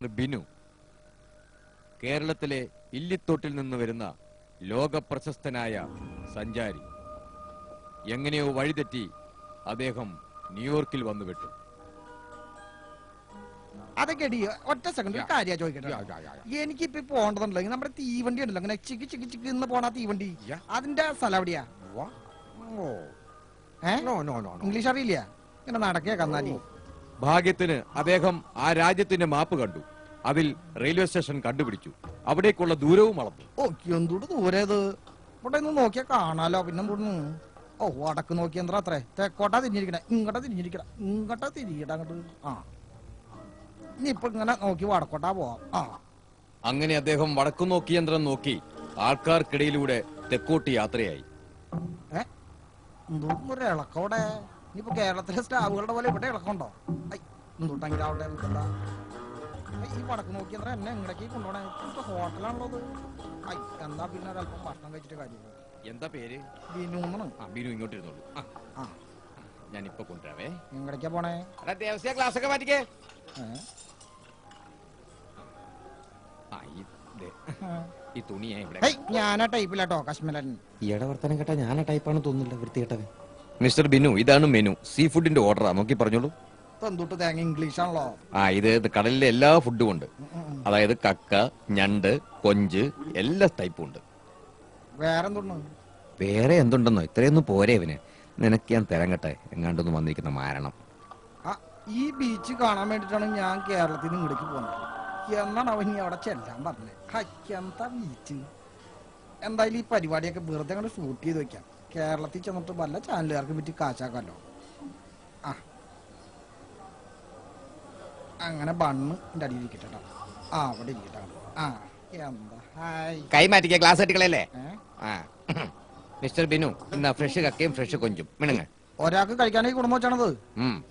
ബിനു കേരളത്തിലെ ഇല്ലിത്തോട്ടിൽ നിന്ന് വരുന്ന ലോക പ്രശസ്തനായ സഞ്ചാരി. എങ്ങനെയോ വഴിതെറ്റി അദ്ദേഹം ന്യൂയോർക്കിൽ വന്നുപെട്ടു. അതൊക്കെ ഒറ്റ സെക്കൻഡ് ഒരു കാര്യം ചോദിക്കട്ടെ. എനിക്കിപ്പോ പോകേണ്ടതുണ്ടെങ്കിൽ നമ്മുടെ തീവണ്ടി ഉണ്ടല്ലോ, അങ്ങനെ ചിക്ക് ചിക്ക് ചിക്ക് എന്ന് പോണ തീവണ്ടി, അതിന്റെ സ്ഥലം എവിടെയാ? ഇംഗ്ലീഷ് അറിയില്ല, ഇങ്ങനെ നടക്കേ കന്നാലി. ഭാഗ്യത്തിന് അദ്ദേഹം ആ രാജ്യത്തിന്റെ മാപ്പ് കണ്ടു. അതിൽ റെയിൽവേ സ്റ്റേഷൻ കണ്ടുപിടിച്ചു. അവിടേക്കുള്ള ദൂരവും അളന്നു. ഓ, എന്തുകൊണ്ട് ദൂരേത്? ഇവിടെ നിന്ന് നോക്കിയാ കാണാലോ. പിന്നെ എന്തുകൊണ്ടു? ഓ, വടക്ക് നോക്കിയ എന്താ അത്രേ? തെക്കോട്ടാ തിരിഞ്ഞിരിക്കണേ, ഇങ്ങോട്ടാ തിരിഞ്ഞിരിക്കണ, ഇങ്ങോട്ടാ തിരിയട അങ്ങോട്ട്. ആ, ഇനി ഇപ്പൊ ഇങ്ങനെ നോക്കി വടക്കോട്ടാ പോവാം. ആ, അങ്ങനെ അദ്ദേഹം വടക്കു നോക്കി യന്ത്രം നോക്കി ആൾക്കാർക്കിടയിലൂടെ തെക്കോട്ട് യാത്രയായി. എന്തോന്നൊരു ഇളക്കോടെ. ഇനിയിപ്പോ കേരളത്തിലെ സ്റ്റാഫുകളുടെ പോലെ ഇവിടെ ഇളക്കമുണ്ടോ? എന്തോട്ടെങ്കിലും അവിടെ ഈ വടക്ക് നോക്കി യന്ത്രം എന്നെ ഇങ്ങടേക്ക് കൊണ്ടുപോണേ. ഹോട്ടലാണല്ലോ അത്. എന്താ പിന്നെ ഒരല്പം ഭക്ഷണം കഴിച്ചിട്ട് കാര്യമില്ല. എന്താ പേര്? ബിനു. ബിനു ഇങ്ങോട്ട് ഇരുന്നോളൂ. ഞാനിപ്പൊ കൊണ്ടുവരാവേ. എങ്ങടേക്കാ പോണേ? ക്ലാസ് ഒക്കെ മാറ്റിക്കേ. ഈ തുണിയാ ഇവിടെ. ഞാനാ ടൈപ്പിലാട്ടോ കശ്മീരൻ. ഈയുടെ വർത്തനം കേട്ടാ ഞാനാ ടൈപ്പാണ് തോന്നുന്നില്ല, വൃത്തികെട്ടവൻ. മിസ്റ്റർ ബിനു, ഇതാണ് മെനു. സീ ഫുഡിന്റെ ഓർഡറാ, നോക്കി പറഞ്ഞോളൂ. തന്തൂട്ട് തേങ്ങ ഇംഗ്ലീഷ് ആണല്ലോ. ഇത് കടലിലെ എല്ലാ ഫുഡും ഉണ്ട്. അതായത് കക്ക, ഞണ്ട്, കൊഞ്ച്, എല്ലാ ടൈപ്പും ഉണ്ട്. വേറെ എന്തുണ്ടെന്നോ? ഇത്രയൊന്നും പോരെ ഇവന്. നിനക്ക് ഞാൻ തരാൻ കേട്ടെ, എങ്ങാണ്ടൊന്നും വന്നിരിക്കുന്ന മാരണം. ഈ ബീച്ച് കാണാൻ വേണ്ടിട്ടാണ് ഞാൻ കേരളത്തിൽ നിന്ന് ഇങ്ങോട്ടേക്ക് പോകുന്നത്. എന്നാണ് അവൻ അവിടെ ചെല്ലാൻ പറഞ്ഞത്. എന്താ ബീച്ച്? എന്തായാലും ഈ പരിപാടിയൊക്കെ വെറുതെ അങ്ങോട്ട് ഷൂട്ട് ചെയ്ത് വെക്കാം. കേരളത്തിൽ ചെന്നിട്ട് വല്ല ചാനലുകാർക്ക് പറ്റി കാശാക്കാമല്ലോ. അങ്ങനെ ബണ്ണ് എന്റെ അടിയിൽ ഇരിക്കട്ടെ. അവിടെ ഇരിക്കട്ടെ. എന്താ കൈ മാറ്റിക്ക, ക്ലാസ് ആട്ടിക്കളല്ലേ. മിസ്റ്റർ ബിനു, ഇന്നാ ഫ്രഷ് കക്കയും ഫ്രഷ് കൊഞ്ചും മിണങ്ങ. ഒരാൾക്ക് കഴിക്കാനേ കുടുംബം വെച്ചാണത്.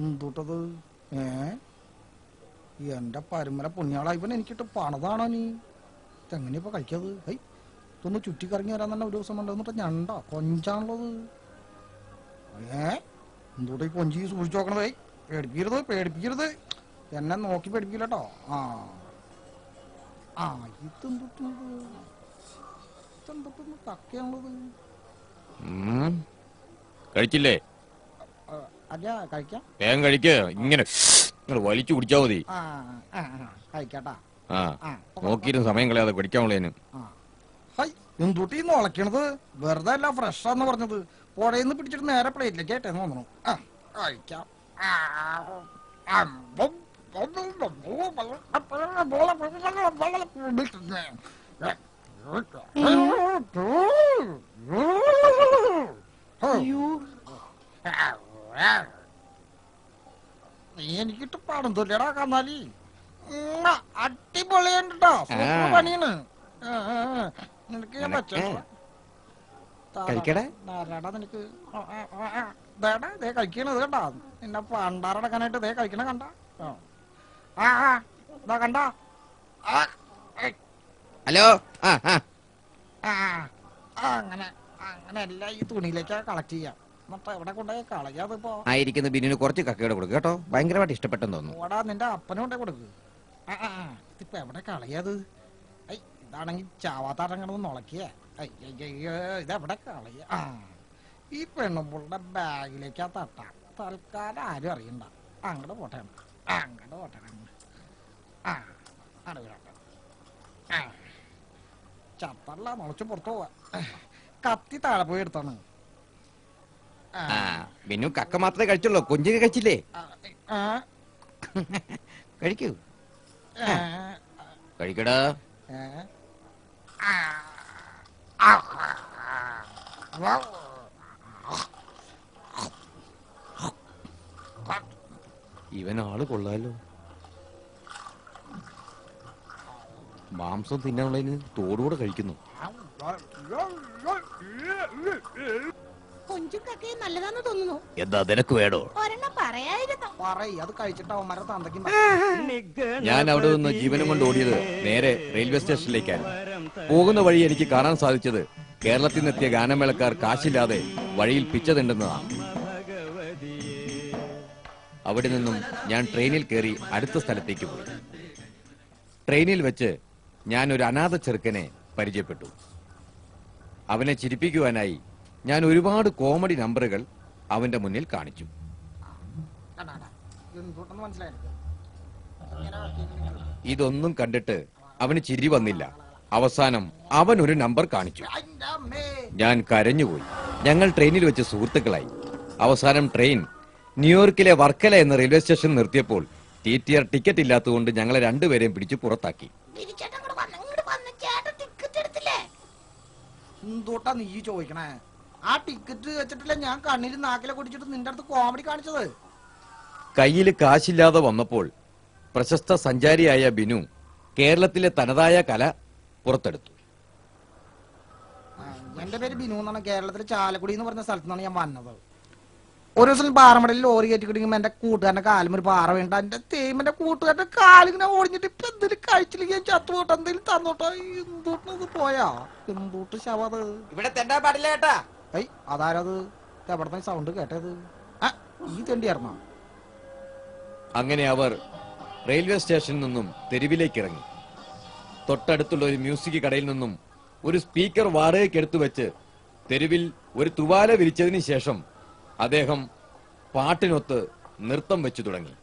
എന്തൂട്ടത്? എന്റെ പരമ്പര പുണ്യാളായി ഇവൻ എനിക്കിട്ട് പണതാണോ നീ? എങ്ങനെയാ കഴിക്കാത്? ഇതൊന്ന് ചുറ്റിക്കറങ്ങി വരാൻ തന്നെ ഒരു ദിവസം വേണ്ട. ഞണ്ടാ കൊഞ്ചാണുള്ളത്. എന്തൂട്ട ഈ കൊഞ്ചി സൂക്ഷിച്ചു നോക്കണത്? പേടിപ്പിക്കരുത്, പേടിപ്പിക്കരുത്. എന്നെ നോക്കി പേടിപ്പിക്കില്ലട്ടോ. ഇതെന്തൊട്ടൊന്ന് കക്കയാണുള്ളത്. കഴിച്ചില്ലേ? അല്ല, കഴിക്കാം. വേഗം കഴിക്ക. ഇങ്ങനെ വലിച്ചു കുടിച്ചാ മതി. കഴിക്കാട്ടാ. നോക്കിയിരുന്ന സമയം കളയാതെ കുടിക്കാനുള്ളതിന്. എന്തൂട്ടി മുളക്കണത്? വെറുതെ അല്ല, ഫ്രഷാന്ന് പറഞ്ഞത്. പുഴയിന്ന് പിടിച്ചിട്ട് നേരെ പ്ലേറ്റിലേക്ക് ആയിട്ടേന്ന് തോന്നണു. കഴിക്കാം. എനിക്കിട്ട് പാടും തൊല്ലടാ കന്നാലി. അടിപൊളിയുണ്ടോ? പണിയാണ്. നിനക്ക് ഞാൻ നിനക്ക് കഴിക്കണത് കണ്ടാ? നിന്നെ പണ്ടാറടക്കാനായിട്ട് ദേ കഴിക്കണ കണ്ട? കണ്ട? ഹലോ. അങ്ങനെ അങ്ങനെയല്ല, ഈ തുണിയിലേക്ക് കളക്ട് ചെയ്യാം. എന്നിട്ട് എവിടെ കൊണ്ടുപോയി കളയാതിപ്പോ? ആയിരിക്കുന്ന ബിന്നിന് കുറച്ച് കക്കയുടെ കൊടുക്കുക കേട്ടോ. ഭയങ്കരമായിട്ട് ഇഷ്ടപ്പെട്ടെന്ന് തോന്നുന്നു. ഓടാ, നിന്റെ അപ്പനും കൊണ്ടേ കൊടുക്ക്. ഇതിപ്പോ എവിടെ കളയാത്? ഇതാണെങ്കിൽ ചാവാത്താറങ്ങണത് നുളക്കിയേ. ഇതെവിടെ കളയ? ഈ പെണ്ണുമ്പുളുടെ ബാഗിലേക്കാ തട്ടാം. തൽക്കാലം ആരും അറിയണ്ട. അങ്ങോട്ട് പോട്ടെ, അങ്ങോട്ട് പോട്ടെ. ചത്തല്ല, മുളച്ച് പുറത്തു പോവാ. കത്തി താഴെ പോയി എടുത്താണ്. ബിനു കക്ക മാത്രമേ കഴിച്ചുള്ളൂ, കൊഞ്ചൊക്കെ കഴിച്ചില്ലേ? കഴിക്കൂ, കഴിക്കടാ. ഇവനാള് കൊള്ളാലോ. മാംസം തിന്നാനുള്ളതിന് തോടുകൂടെ കഴിക്കുന്നു. നല്ലതാന്ന് തോന്നുന്നു. എന്താ നിനക്ക് വേണോ? ഞാൻ അവിടെ നിന്ന് ജീവനം കൊണ്ട് ഓടിയത് നേരെ റെയിൽവേ സ്റ്റേഷനിലേക്കാണ്. പോകുന്ന വഴി എനിക്ക് കാണാൻ സാധിച്ചത് കേരളത്തിൽ നിന്നെത്തിയ ഗാനമേളക്കാർ കാശില്ലാതെ വഴിയിൽ പിച്ച തിണ്ടുന്നതാണ്. അവിടെ നിന്നും ഞാൻ ട്രെയിനിൽ കയറി അടുത്ത സ്ഥലത്തേക്ക് പോയി. ട്രെയിനിൽ വെച്ച് ഞാൻ ഒരു അനാഥ ചെറുക്കനെ പരിചയപ്പെട്ടു. അവനെ ചിരിപ്പിക്കുവാനായി ഞാൻ ഒരുപാട് കോമഡി നമ്പറുകൾ അവന്റെ മുന്നിൽ കാണിച്ചു. ഇതൊന്നും കണ്ടിട്ട് അവന് ചിരി വന്നില്ല. അവസാനം അവൻ ഒരു നമ്പർ കാണിച്ചു. ഞാൻ കരഞ്ഞുപോയി. ഞങ്ങൾ ട്രെയിനിൽ വെച്ച് സുഹൃത്തുക്കളായി. അവസാനം ട്രെയിൻ ന്യൂയോർക്കിലെ വർക്കല എന്ന റെയിൽവേ സ്റ്റേഷൻ നിർത്തിയപ്പോൾ TTR ടിക്കറ്റ് ഇല്ലാത്തതുകൊണ്ട് ഞങ്ങളെ രണ്ടുപേരെയും പിടിച്ചു പുറത്താക്കി. എന്തോട്ടാ നീ ചോദിക്കണേ? ആ ടിക്കറ്റ് വെച്ചിട്ടില്ല ഞാൻ കണ്ണിൽ നാക്കിലെ കുടിച്ചിട്ട് നിന്റെ അടുത്ത് കോമഡി കാണിച്ചത്. കയ്യിൽ കാശില്ലാതെ വന്നപ്പോൾ പ്രശസ്ത സഞ്ചാരിയായ ബിനു കേരളത്തിലെ തനതായ കല പുറത്തെടുത്തു. എന്റെ പേര് ബിനു എന്നാണ്. കേരളത്തിലെ ചാലക്കുടി എന്ന് പറഞ്ഞ സ്ഥലത്ത് നിന്നാണ് ഞാൻ വന്നത്. ഒരു ദിവസം പാറമടയിൽ ലോറി കയറ്റി കിടക്കുമ്പോ എന്റെ കൂട്ടുകാരന്റെ കാലും ഒരു പാറ വീണ്ട. എന്റെ തേയ്മന്റെ കൂട്ടുകാരന്റെ കാലിങ്ങനെ ഓടിഞ്ഞിട്ട് ഇപ്പൊ എന്തെങ്കിലും കഴിച്ചില്ലെങ്കിൽ ഞാൻ ചത്തുപോട്ടെ, എന്തെങ്കിലും തന്നോട്ടോ. എന്തോട്ടത് പോയാ എന്തോട്ട് ശവത് ഇവിടെ തെണ്ടാൻ പാടില്ല കേട്ടാ. അതാരത്? എവിടെ സൗണ്ട് കേട്ടത്? ഈ തെണ്ടിയായിരുന്നോ? അങ്ങനെ അവർ റെയിൽവേ സ്റ്റേഷനിൽ നിന്നും തെരുവിലേക്ക് ഇറങ്ങി. തൊട്ടടുത്തുള്ള ഒരു മ്യൂസിക് കടയിൽ നിന്നും ഒരു സ്പീക്കർ വാടകയ്ക്ക് എടുത്തു വെച്ച് തെരുവിൽ ഒരു തുവാല വിരിച്ചതിന് ശേഷം അദ്ദേഹം പാട്ടിനൊത്ത് നൃത്തം വെച്ചു തുടങ്ങി.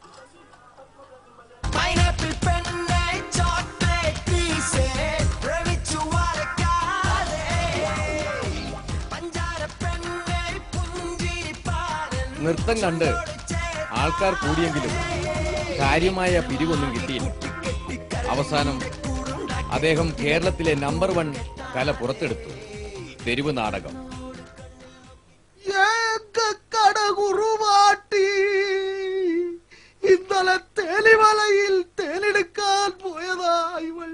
നൃത്തം കണ്ട് ആൾക്കാർ കൂടിയെങ്കിലും കാര്യമായ പിരിവൊന്നും കിട്ടിയില്ല. അവസാനം അദ്ദേഹം കേരളത്തിലെ നമ്പർ 1 കല പുറത്തെടുത്തു, തെരുവ് നാടകം. ഇന്നലെ തേലിമലയിൽ തേനെടുക്കാൻ പോയതാ ഇവൾ.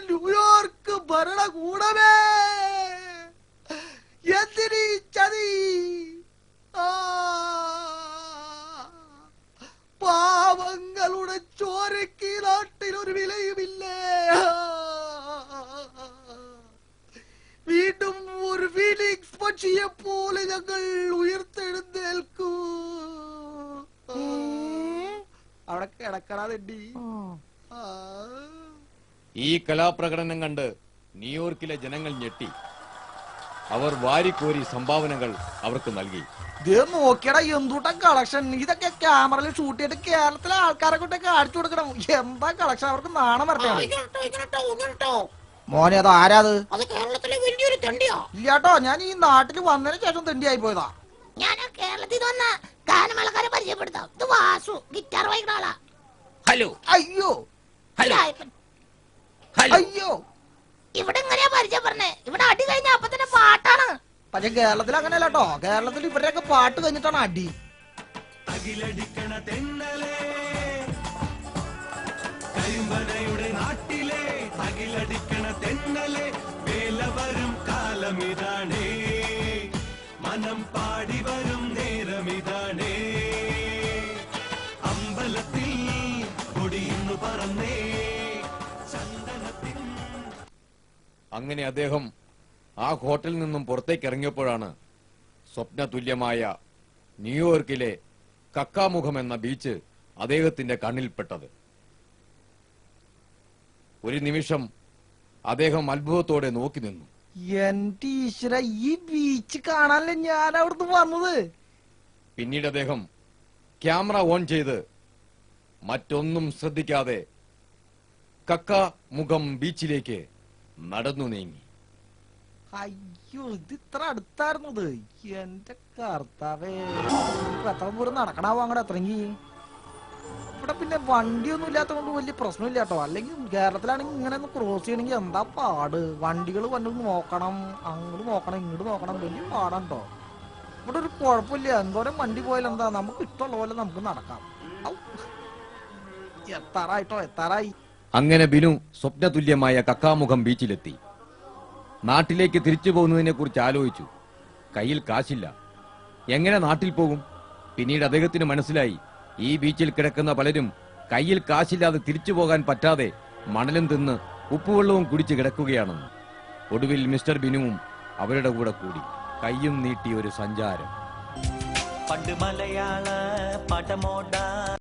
ന്യൂയോർക്ക് ഭരണകൂടമേ, എന്തിനീ ചതി? പാവങ്ങളുടെ ചോരയ്ക്ക് നാട്ടിലൊരു വിലയുമില്ലേ? വീണ്ടും ഒരു ഫീലിക്സ് പക്ഷിയെ പോലെ ഞങ്ങൾ ഉയർത്തെഴുന്നേൽക്കൂ. അവിടെ കിടക്കണി. ഈ കലാപ്രകടനം കണ്ട് ന്യൂയോർക്കിലെ ജനങ്ങൾ ഞെട്ടി. അവർ വാരിക്കോരി സംഭാവനകൾ അവർക്ക് നൽകി. നോക്കിയടാ എന്തൂട്ടം കളക്ഷൻ. ഇതൊക്കെ ക്യാമറയിൽ ഷൂട്ട് ചെയ്തിട്ട് കേരളത്തിലെ ആൾക്കാരെ കൊണ്ടൊക്കെ കാണിച്ചു കൊടുക്കണം. എന്താ കളക്ഷൻ? അവർക്ക് നാണം വരട്ടെ. മോനെ അത് ആരാത്? ഇല്ലാട്ടോ, ഞാൻ ഈ നാട്ടിൽ വന്നതിന് ശേഷം തെണ്ടിയായി പോയതാ. ഞാൻ കേരളത്തിൽ വന്ന ഗാനമേളക്കാരെ പരിചയപ്പെടുത്താം. ഇത് വാസു, ഗിറ്റാർ വായിക്കുന്ന ആളാ. ഹലോ. അയ്യോ അയ്യോ, ഇവിടെ എങ്ങനെയാ പരിചയപ്പെടുന്നേ? ഇവിടെ അടി കഴിഞ്ഞ അപ്പൊ തന്നെ പാട്ടാണ്. പക്ഷെ കേരളത്തിൽ അങ്ങനെയല്ല കേട്ടോ. കേരളത്തിൽ ഇവരുടെയൊക്കെ പാട്ട് കഴിഞ്ഞിട്ടാണ് അടി. നാട്ടിലെ അകിലടിക്കണ തെന്നലെ വേലവരും കാലമിതാണേ, മനം പാടി വരും നേരമിതാണേ, അമ്പലത്തിൽ കൊടിയുന്നു പറന്നേ ചന്ദനത്തിൻ. അങ്ങനെ അദ്ദേഹം ആ ഹോട്ടലിൽ നിന്നും പുറത്തേക്ക് ഇറങ്ങിയപ്പോഴാണ് സ്വപ്ന തുല്യമായ ന്യൂയോർക്കിലെ കക്കാമുഖം എന്ന ബീച്ച് അദ്ദേഹത്തിന്റെ കണ്ണിൽപ്പെട്ടത്. ഒരു നിമിഷം അദ്ദേഹം അത്ഭുതത്തോടെ നോക്കി നിന്നു. എന്റെ ഈശ്വര, ഈ ബീച്ച് കാണാനല്ലേ ഞാൻ അവിടുന്ന് വന്നത്. പിന്നീട് അദ്ദേഹം ക്യാമറ ഓൺ ചെയ്ത് മറ്റൊന്നും ശ്രദ്ധിക്കാതെ കക്കാമുഖം ബീച്ചിലേക്ക് നടന്നു നീങ്ങി. അയ്യോ, ഇത് ഇത്ര അടുത്തായിരുന്നത്. എന്റെ കർത്താവേ, എത്ര ദൂരം നടക്കണാവോ അങ്ങോട്ട് എത്രങ്ങി? ഇവിടെ പിന്നെ വണ്ടിയൊന്നും ഇല്ലാത്തതുകൊണ്ട് വലിയ പ്രശ്നമില്ല കേട്ടോ. അല്ലെങ്കിൽ കേരളത്തിലാണെങ്കിൽ ഇങ്ങനെ ഒന്ന് ക്രോസ് ചെയ്യണമെങ്കിൽ എന്താ പാട്. വണ്ടികൾ വണ്ടി നോക്കണം, അങ്ങോട്ട് നോക്കണം, ഇങ്ങോട്ട് നോക്കണം, വലിയ പാടാണ്ടോ. ഇവിടെ ഒരു കുഴപ്പമില്ല. എന്തോരം വണ്ടി പോയാലും എന്താ, നമുക്ക് ഇഷ്ടമുള്ള പോലെ നമുക്ക് നടക്കാം. എത്താറായി. അങ്ങനെ ബിനു സ്വപ്നതുല്യമായ കക്കാമുഖം ബീച്ചിലെത്തി. നാട്ടിലേക്ക് തിരിച്ചു പോകുന്നതിനെ കുറിച്ച് ആലോചിച്ചു. കയ്യിൽ കാശില്ല, എങ്ങനെ നാട്ടിൽ പോകും? പിന്നീട് അദ്ദേഹത്തിന് മനസ്സിലായി, ഈ ബീച്ചിൽ കിടക്കുന്ന പലരും കയ്യിൽ കാശില്ലാതെ തിരിച്ചു പോകാൻ പറ്റാതെ മണലും തിന്ന് ഉപ്പുവെള്ളവും കുടിച്ച് കിടക്കുകയാണെന്ന്. ഒടുവിൽ മിസ്റ്റർ ബിനുവും അവരുടെ കൂടെ കൂടി. കയ്യും നീട്ടി ഒരു സഞ്ചാരം. പണ്ട് മലയാള പടമോട